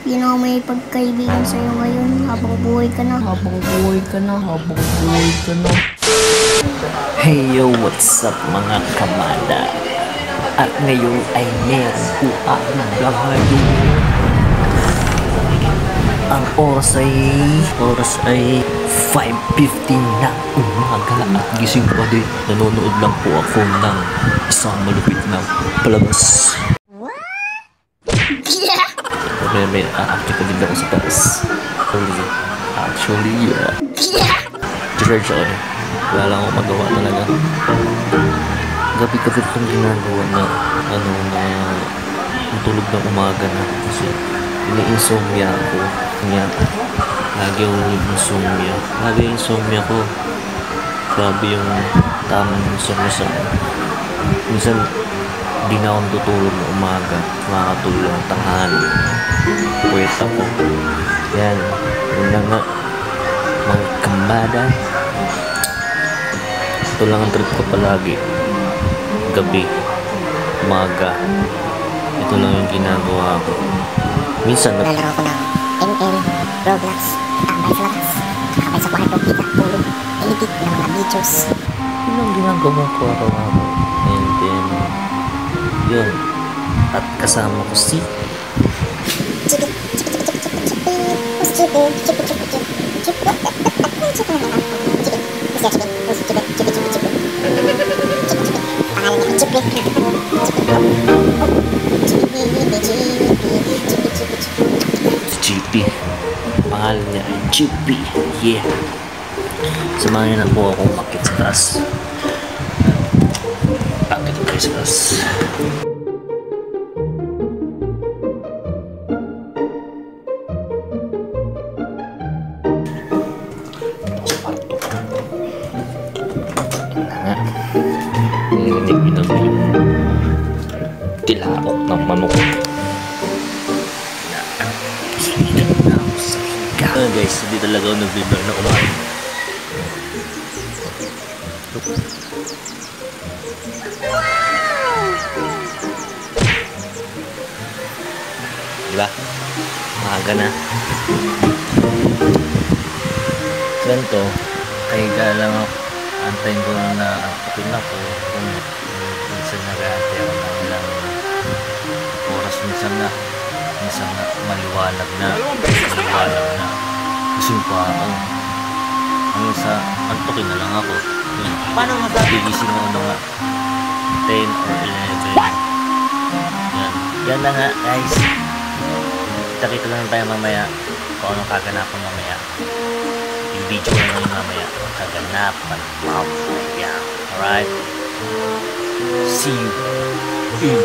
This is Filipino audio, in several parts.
Yun ang may pagkaibigan sa'yo ngayon habang buhay ka na. Hey yo, what's up mga kamada? At ngayon ay meron po ang lahayo. Ang oras ay 5:15 na umaga at gising pa din. Nanonood lang po ako ng isang malupit na palabas. May aakit pa din ako sa taas. Actually, church ako eh. Wala lang akong magawa talaga. Gabi-gabi itong ginagawa na tulog ng umaga na kasi ini-insomnia ako. Lagi yung insomnia ko. Grabe yung tamang insomnia sa minsan di na akong tutulog ng umaga. Makakatulog ng tanghali. Puwet ako. Yan. Yun na nga. Mga kambada. Ito lang ang trip ko palagi. Gabi. Umaga. Ito lang yung ginagawa ko. Minsan nalaro ko ng ML, Roblox, tambay sa labas, kakabay sa kwarto, kita, tulog, edit ng mga videos. Yun ang ginagawa ko araw-araw. And then, yun. At kasama ko si GP. Pangalan niya ay GP. Yeah. Samahan niyo na po akong makit sa taas. Akit tayo sa taas. Nilinig mo yung tilaok ng manok. Guys, hindi talaga ako nag-vlog na umaga. Diba? Maaga na. Ganito, kahiga lang ako. Antayin ko na nakapin ako kung minsan nag-aantay ako ng ilang oras, minsan na maliwanag na gising pa ako hanggang sa antukin na lang ako. Paano masabi? Gigising ako mga 10 or 11. Yan na nga guys, kita lang tayo mamaya kung anong kaganapan mamaya. Yung video na lang mamaya kaganapan. Yeah. Alright, see you in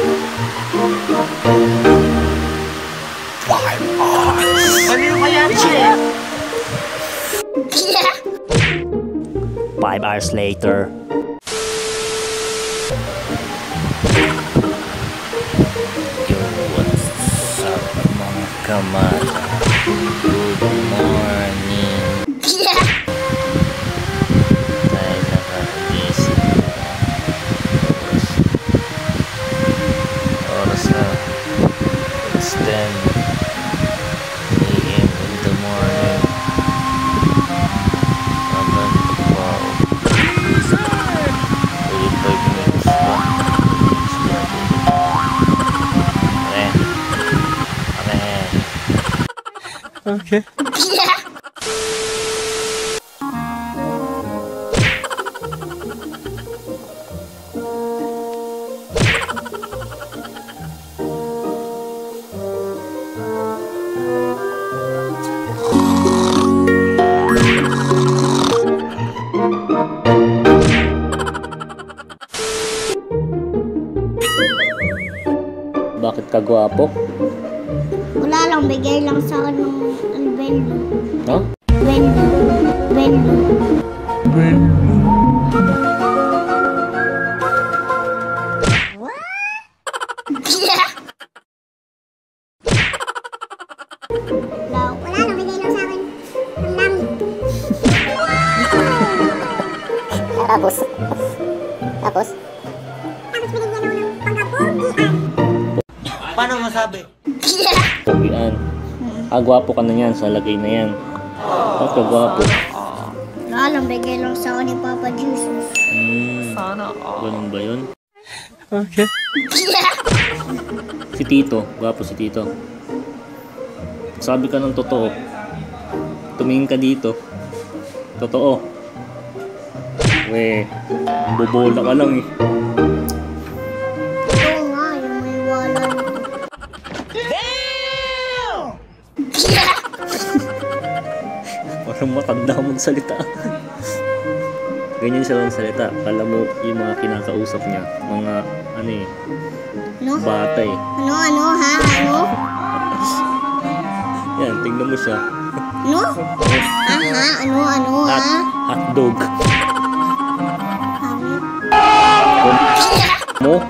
5 hours. Ano kaya siya? 5 hours later. Yo, what's up mga kamada? Good morning. Tayo nakagising na. Oras na. It's 10 a.m. in the morning. Wow. 35 minutes na. Okay. Bakit ka gwapo? Wala lang, bigay lang sa akin ng Alvelo. No? Velo. Wala lang, bigay lang sa akin ng nami. Tapos binigyan ako ng pangkapugian. Paano masabi? Pogian. Gwapo ka na yan sa lagay na yan. Bakit ka gwapo? Wala lang, bigay lang sa akin ni Papa Jesus. Ganun ba yun? Okay. Si Tito, gwapo si Tito. Sabi ka ng totoo. Tumingin ka dito. Totoo. Bobola ka lang eh. Oo nga, yung may wala. Parang matanda magsalita. Ganyan siya magsalita. Kala mo yung mga kinakausap niya. Mga ano eh. No? Bata eh. Ano, ha? Ano? Yan, tingnan mo siya. No? Ha? Ano, ha? Hotdog. Pangit. Mo?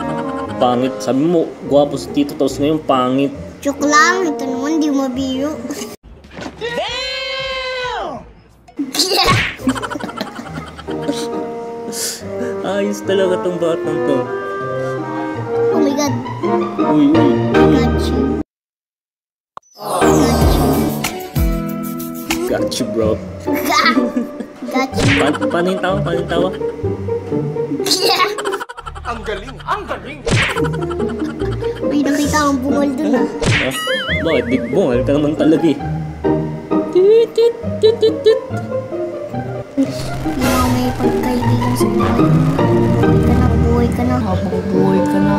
Pangit. Sabi mo, gwapo si Tito. Tapos ngayon, pangit. Joke lang, ito naman, di mabiro. Ayos talaga tong batang to. Oh my God. Uy. Got you. Got you, bro. Got you. Paano yung tawa? Ang galing! May nakita akong bungol dun ah. Bakit? Di bungal ka naman talaga eh. Hindi ako may pagkaibigan sa buhay. Buhay ka na. Habang buhay ka na.